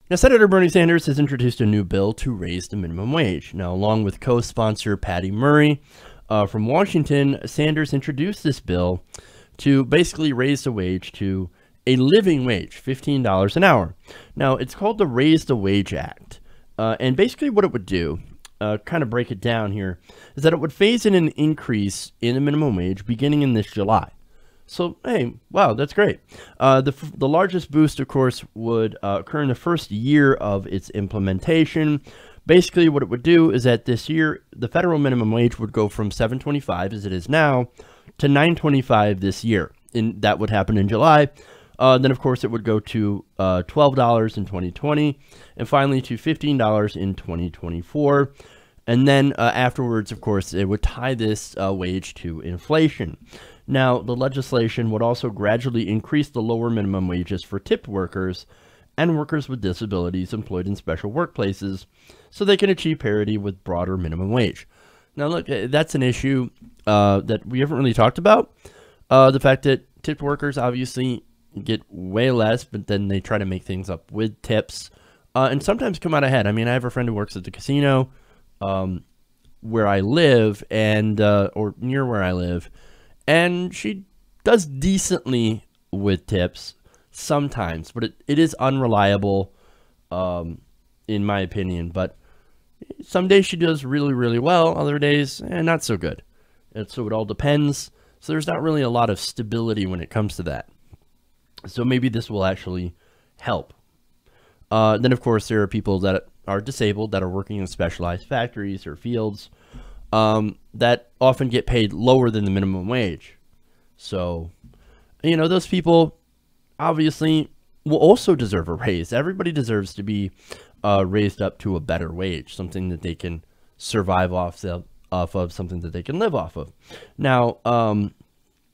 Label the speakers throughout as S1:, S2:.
S1: Now, Senator Bernie Sanders has introduced a new bill to raise the minimum wage. Now, along with co-sponsor Patty Murray from Washington, Sanders introduced this bill to basically raise the wage to a living wage, $15 an hour. Now, it's called the Raise the Wage Act. And basically what it would do, kind of break it down here, is that it would phase in an increase in the minimum wage beginning in this July. So, hey, wow, that's great. The largest boost, of course, would occur in the first year of its implementation. Basically, what it would do is that this year, the federal minimum wage would go from $7.25, as it is now, to $9.25 this year. And that would happen in July. Then, of course, it would go to $12 in 2020, and finally to $15 in 2024. And then afterwards, of course, it would tie this wage to inflation. Now, the legislation would also gradually increase the lower minimum wages for tipped workers and workers with disabilities employed in special workplaces so they can achieve parity with broader minimum wage. Now, look, that's an issue that we haven't really talked about. The fact that tipped workers obviously get way less, but then they try to make things up with tips and sometimes come out ahead. I mean, I have a friend who works at the casino where I live and or near where I live, and she does decently with tips sometimes, but it is unreliable in my opinion. But some days she does really, really well, other days not so good. And so it all depends. So there's not really a lot of stability when it comes to that. So maybe this will actually help. Then, of course, there are people that are disabled that are working in specialized factories or fields that often get paid lower than the minimum wage. So, you know, those people obviously will also deserve a raise. Everybody deserves to be raised up to a better wage, something that they can survive off of, something that they can live off of. Now,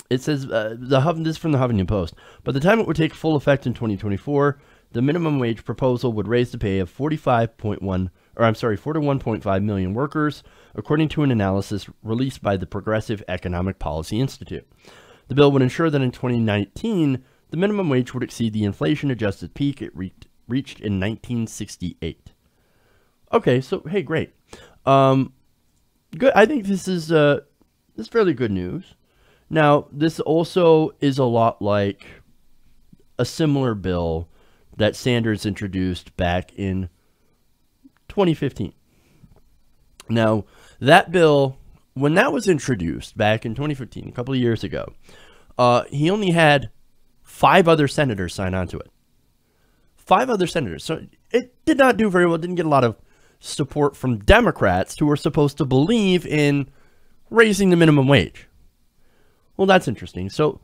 S1: it says, this is from the Huffington Post, by the time it would take full effect in 2024, the minimum wage proposal would raise the pay of 41.5 million workers, according to an analysis released by the Progressive Economic Policy Institute. The bill would ensure that in 2019, the minimum wage would exceed the inflation-adjusted peak it reached in 1968. Okay, so, hey, great. Good. I think this is fairly good news. Now, this also is a lot like a similar bill that Sanders introduced back in 2015. Now, that bill, when that was introduced back in 2015, a couple of years ago, he only had 5 other senators sign on to it. 5 other senators. So it did not do very well. It didn't get a lot of support from Democrats who were supposed to believe in raising the minimum wage. Well, that's interesting. So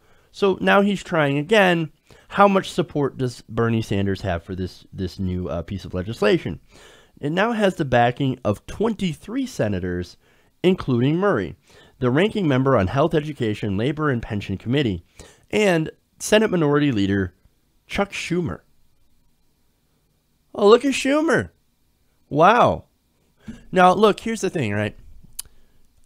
S1: now he's trying again. How much support does Bernie Sanders have for this new piece of legislation? It now has the backing of 23 senators, including Murray, the ranking member on Health, Education, Labor, and Pension Committee, and Senate Minority Leader Chuck Schumer. Oh, look at Schumer. Wow. Now, look, here's the thing, right?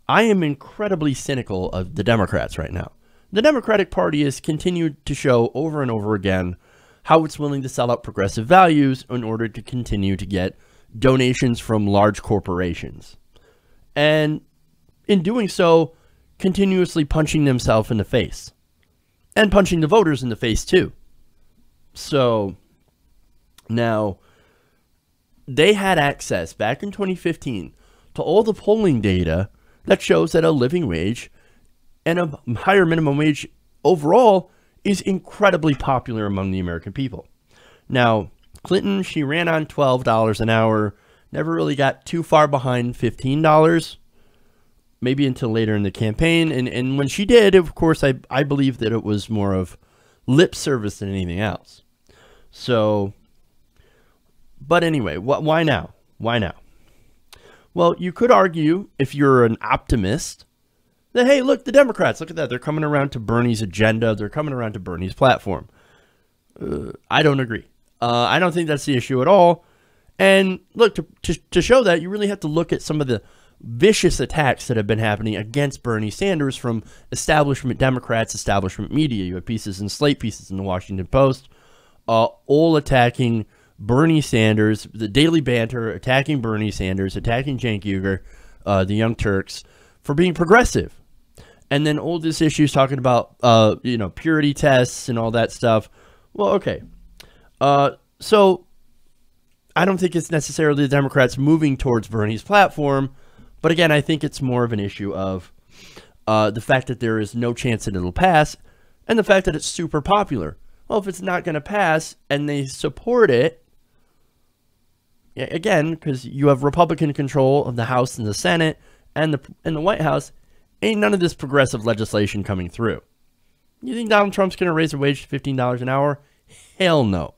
S1: I am incredibly cynical of the Democrats right now. The Democratic Party has continued to show over and over again how it's willing to sell out progressive values in order to continue to get donations from large corporations. And in doing so, continuously punching themselves in the face. And punching the voters in the face, too. So, now, they had access back in 2015 to all the polling data that shows that a living wage and a higher minimum wage overall is incredibly popular among the American people. Now, Clinton, she ran on $12 an hour, never really got too far behind $15, maybe until later in the campaign. And when she did, of course, I believe that it was more of lip service than anything else. So, but anyway, why now? Why now? Well, you could argue, if you're an optimist, that, hey, look, the Democrats, look at that. They're coming around to Bernie's agenda. They're coming around to Bernie's platform. I don't agree. I don't think that's the issue at all. And look, to show that, you really have to look at some of the vicious attacks that have been happening against Bernie Sanders from establishment Democrats, establishment media. You have pieces in Slate, pieces in the Washington Post, all attacking Bernie Sanders, the daily banter, attacking Bernie Sanders, attacking Cenk Uygur, the Young Turks, for being progressive. And then all these issues talking about, purity tests and all that stuff. Well, okay. So I don't think it's necessarily the Democrats moving towards Bernie's platform. But again, I think it's more of an issue of the fact that there is no chance that it'll pass and the fact that it's super popular. Well, if it's not going to pass and they support it, again, because you have Republican control of the House and the Senate and the White House, ain't none of this progressive legislation coming through. You think Donald Trump's going to raise the wage to $15 an hour? Hell no.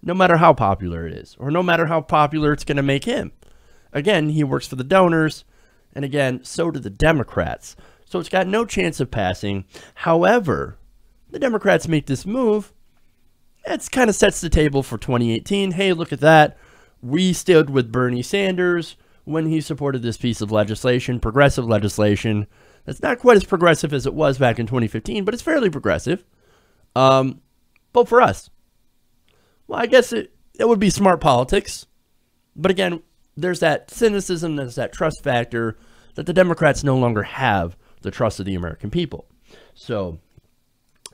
S1: No matter how popular it is, or no matter how popular it's going to make him. Again, he works for the donors, and again, so do the Democrats. So it's got no chance of passing. However, the Democrats make this move, it kind of sets the table for 2018. Hey, look at that. We stood with Bernie Sanders when he supported this piece of legislation, progressive legislation. That's not quite as progressive as it was back in 2015, but it's fairly progressive. Vote for us. Well, I guess it would be smart politics. But again, there's that cynicism, there's that trust factor that the Democrats no longer have the trust of the American people. So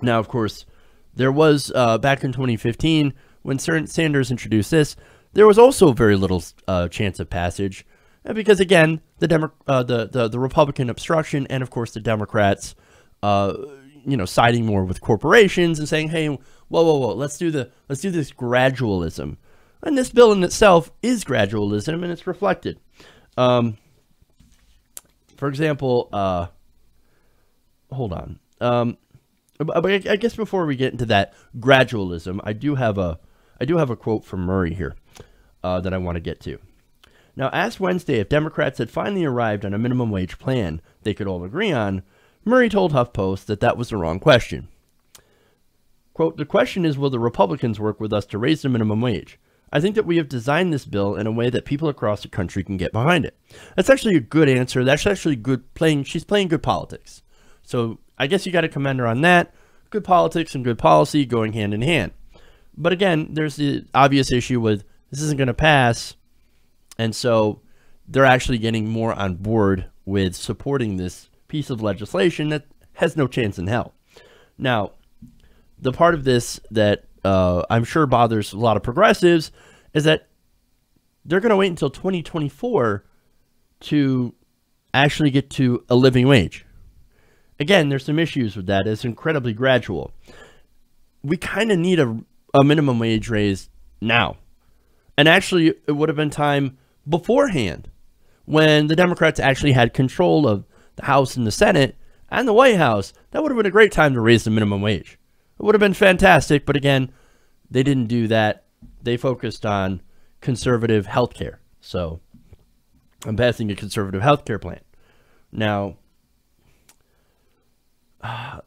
S1: now, of course, there was back in 2015 when Sanders introduced this, there was also very little chance of passage, because again, the Republican obstruction and of course the Democrats, siding more with corporations and saying, hey, whoa, let's do this gradualism, and this bill in itself is gradualism, and it's reflected. For example, hold on. But I guess before we get into that gradualism, I do have a quote from Murray here that I want to get to. Now, asked Wednesday if Democrats had finally arrived on a minimum wage plan they could all agree on, Murray told HuffPost that was the wrong question. Quote, the question is, will the Republicans work with us to raise the minimum wage? I think that we have designed this bill in a way that people across the country can get behind it. That's actually a good answer. That's actually good she's playing good politics. So I guess you got to commend her on that. Good politics and good policy going hand in hand. But again, there's the obvious issue with this isn't going to pass. And so they're actually getting more on board with supporting this piece of legislation that has no chance in hell. Now, the part of this that I'm sure bothers a lot of progressives is that they're going to wait until 2024 to actually get to a living wage. Again, there's some issues with that. It's incredibly gradual. We kind of need a minimum wage raise now. And actually, it would have been time beforehand when the Democrats actually had control of the House and the Senate and the White House. That would have been a great time to raise the minimum wage. It would have been fantastic. But again, they didn't do that. They focused on conservative health care. So I'm passing a conservative health care plan. Now, the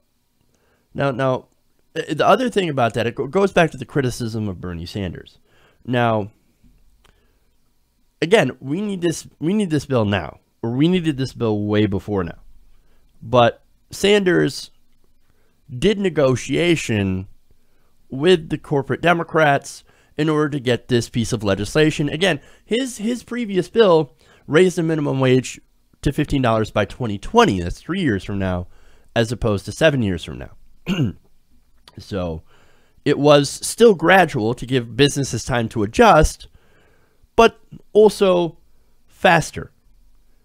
S1: other thing about that, it goes back to the criticism of Bernie Sanders. Now, again, we need this bill now, or we needed this bill way before now. But Sanders did negotiation with the corporate Democrats in order to get this piece of legislation. Again, his previous bill raised the minimum wage to $15 by 2020. That's 3 years from now, as opposed to 7 years from now. So it was still gradual to give businesses time to adjust, but also faster.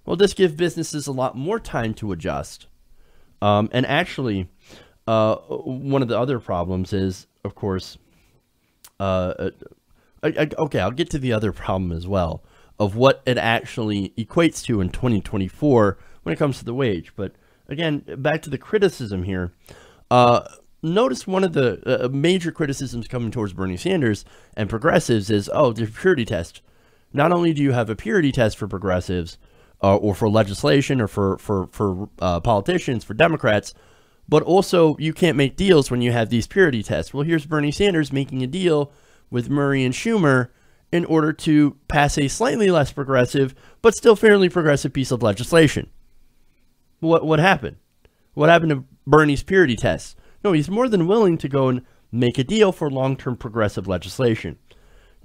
S1: Well, this gives businesses a lot more time to adjust. And actually, one of the other problems is, of course, okay, I'll get to the other problem as well, of what it actually equates to in 2024 when it comes to the wage. But again, back to the criticism here. Notice one of the major criticisms coming towards Bernie Sanders and progressives is, oh, the purity test. Not only do you have a purity test for progressives or for legislation or for politicians, for Democrats, but also you can't make deals when you have these purity tests. Well, here's Bernie Sanders making a deal with Murray and Schumer in order to pass a slightly less progressive, but still fairly progressive piece of legislation. What happened? What happened to Bernie's purity tests? No, he's more than willing to go and make a deal for long-term progressive legislation.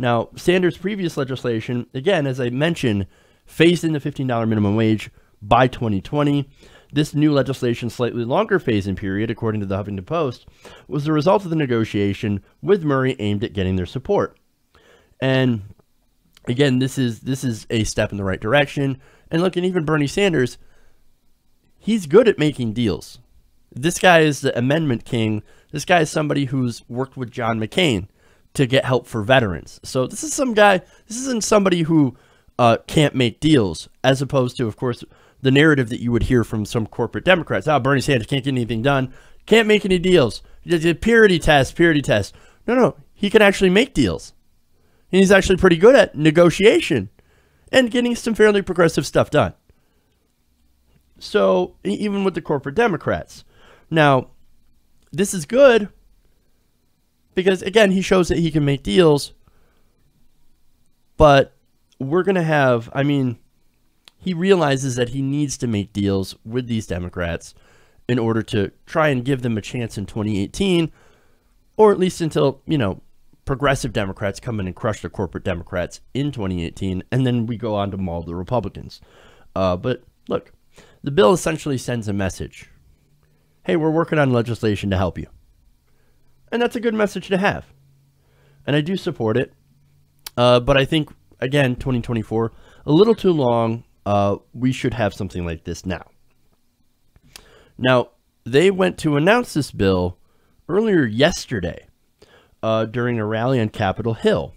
S1: Now, Sanders' previous legislation, again, as I mentioned, phased in the $15 minimum wage by 2020. This new legislation's slightly longer phase-in period, according to the Huffington Post, was the result of the negotiation with Murray aimed at getting their support. And again, this is a step in the right direction. And look, and even Bernie Sanders, he's good at making deals. This guy is the amendment king. This guy is somebody who's worked with John McCain to get help for veterans. So this is some guy, this isn't somebody who can't make deals, as opposed to, of course, the narrative that you would hear from some corporate Democrats. Oh, Bernie Sanders can't get anything done, can't make any deals. Purity test, purity test. No, he can actually make deals. And he's actually pretty good at negotiation and getting some fairly progressive stuff done. So even with the corporate Democrats. Now, this is good because, again, he shows that he can make deals. But we're going to have, I mean, he realizes that he needs to make deals with these Democrats in order to try and give them a chance in 2018, or at least until, you know, progressive Democrats come in and crush the corporate Democrats in 2018, and then we go on to maul the Republicans. But look, the bill essentially sends a message. Hey, we're working on legislation to help you. And that's a good message to have. And I do support it. But I think, again, 2024, a little too long. We should have something like this now. Now, they went to announce this bill earlier yesterday during a rally on Capitol Hill.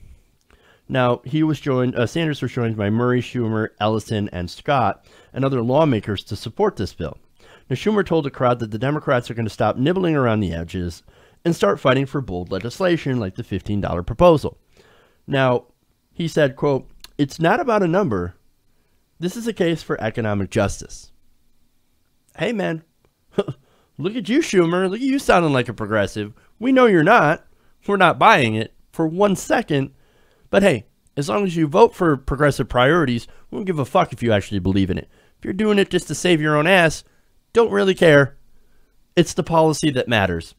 S1: Now, Sanders was joined by Murray, Schumer, Ellison, and Scott, and other lawmakers to support this bill. Now, Schumer told the crowd that the Democrats are going to stop nibbling around the edges and start fighting for bold legislation like the $15 proposal. Now, he said, quote, "It's not about a number. This is a case for economic justice." Hey, man, look at you, Schumer. Look at you sounding like a progressive. We know you're not. We're not buying it for 1 second. But hey, as long as you vote for progressive priorities, we don't give a fuck if you actually believe in it. If you're doing it just to save your own ass, don't really care. It's the policy that matters.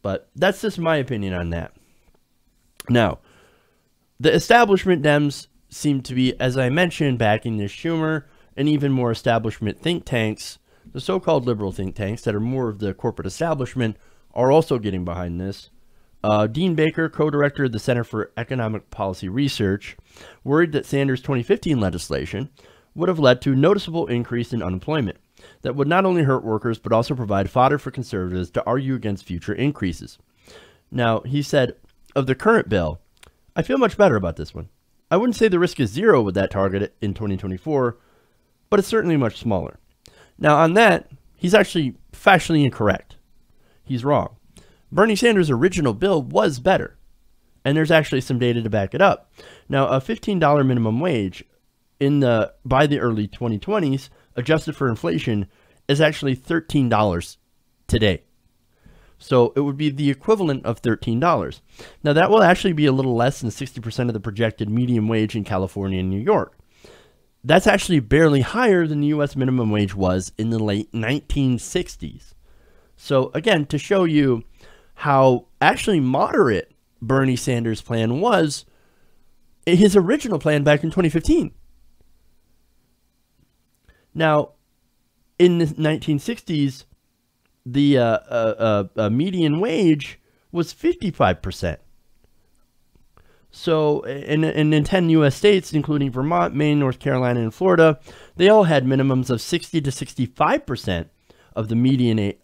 S1: But that's just my opinion on that. Now, the establishment Dems seem to be, as I mentioned, backing this Schumer, and even more establishment think tanks, the so-called liberal think tanks that are more of the corporate establishment, are also getting behind this. Dean Baker, co-director of the Center for Economic Policy Research, worried that Sanders' 2015 legislation would have led to a noticeable increase in unemployment that would not only hurt workers, but also provide fodder for conservatives to argue against future increases. Now, he said, of the current bill, I feel much better about this one. I wouldn't say the risk is zero with that target in 2024, but it's certainly much smaller. Now, on that, he's actually factually incorrect. He's wrong. Bernie Sanders' original bill was better, and there's actually some data to back it up. Now, a $15 minimum wage by the early 2020s, adjusted for inflation, is actually $13 today. So it would be the equivalent of $13. Now, that will actually be a little less than 60% of the projected median wage in California and New York. That's actually barely higher than the U.S. minimum wage was in the late 1960s. So again, to show you how actually moderate Bernie Sanders' plan was, his original plan back in 2015. Now, in the 1960s, the median wage was 55%. So, in 10 U.S. states, including Vermont, Maine, North Carolina, and Florida, they all had minimums of 60 to 65% of the median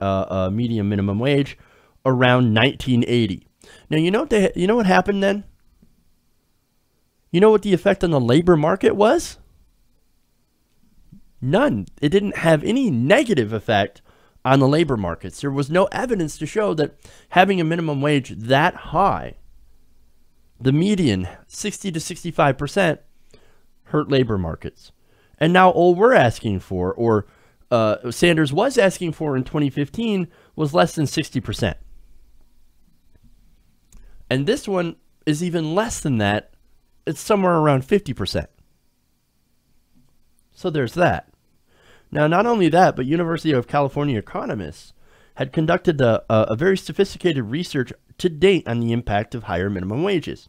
S1: minimum wage around 1980. Now, you know what happened then? You know what the effect on the labor market was? None. It didn't have any negative effect on the labor markets. There was no evidence to show that having a minimum wage that high, the median, 60 to 65%, hurt labor markets. And now all we're asking for, or Sanders was asking for in 2015, was less than 60%. And this one is even less than that. It's somewhere around 50%. So there's that. Now, not only that, but University of California economists had conducted a very sophisticated research to date on the impact of higher minimum wages.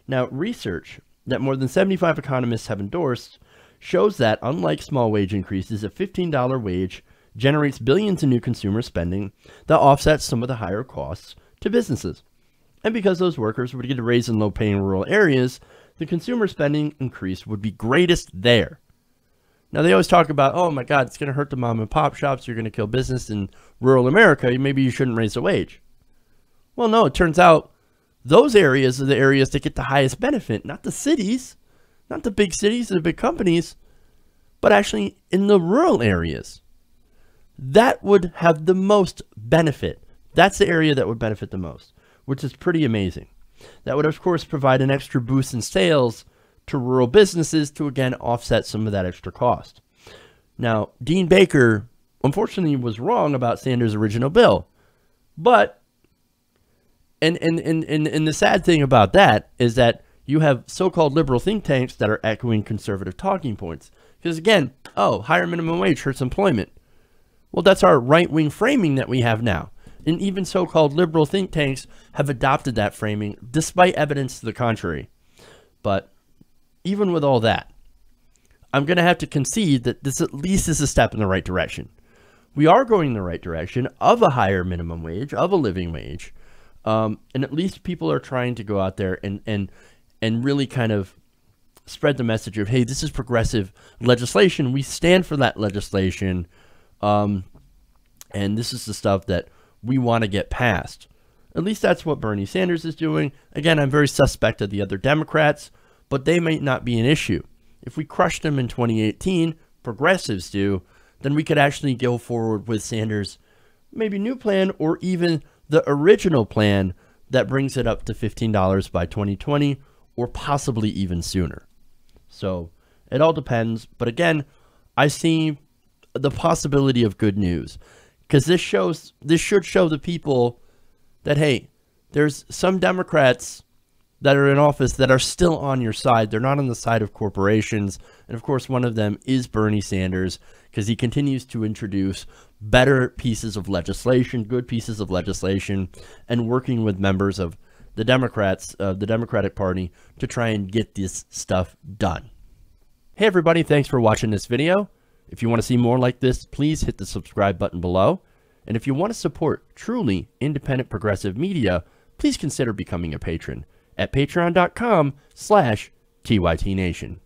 S1: Now, research that more than 75 economists have endorsed shows that, unlike small wage increases, a $15 wage generates billions in new consumer spending that offsets some of the higher costs to businesses. And because those workers would get a raise in low-paying rural areas, the consumer spending increase would be greatest there. Now, they always talk about, oh my God, it's going to hurt the mom and pop shops. You're going to kill business in rural America. Maybe you shouldn't raise the wage. Well, no, it turns out those areas are the areas that get the highest benefit, not the cities, not the big cities and the big companies, but actually in the rural areas. That would have the most benefit. That's the area that would benefit the most, which is pretty amazing. That would, of course, provide an extra boost in sales to rural businesses to, again, offset some of that extra cost. Now, Dean Baker, unfortunately, was wrong about Sanders' original bill. But, and the sad thing about that is that you have so-called liberal think tanks that are echoing conservative talking points. Because, again, oh, higher minimum wage hurts employment. Well, that's our right-wing framing that we have now. And even so-called liberal think tanks have adopted that framing, despite evidence to the contrary. But even with all that, I'm going to have to concede that this at least is a step in the right direction. We are going in the right direction of a higher minimum wage, of a living wage. And at least people are trying to go out there and really kind of spread the message of, hey, this is progressive legislation. We stand for that legislation. And this is the stuff that we want to get passed. At least that's what Bernie Sanders is doing. Again, I'm very suspect of the other Democrats, but they might not be an issue. If we crush them in 2018, progressives do, then we could actually go forward with Sanders' maybe new plan or even the original plan that brings it up to $15 by 2020 or possibly even sooner. So it all depends. But again, I see the possibility of good news, because this should show the people that, hey, there's some Democrats that are in office that are still on your side. They're not on the side of corporations. And of course, one of them is Bernie Sanders, because he continues to introduce better pieces of legislation, good pieces of legislation, and working with members of the Democrats, the Democratic Party, to try and get this stuff done. Hey everybody, thanks for watching this video. If you want to see more like this, please hit the subscribe button below. And if you want to support truly independent progressive media, please consider becoming a patron at patreon.com/TYTNation.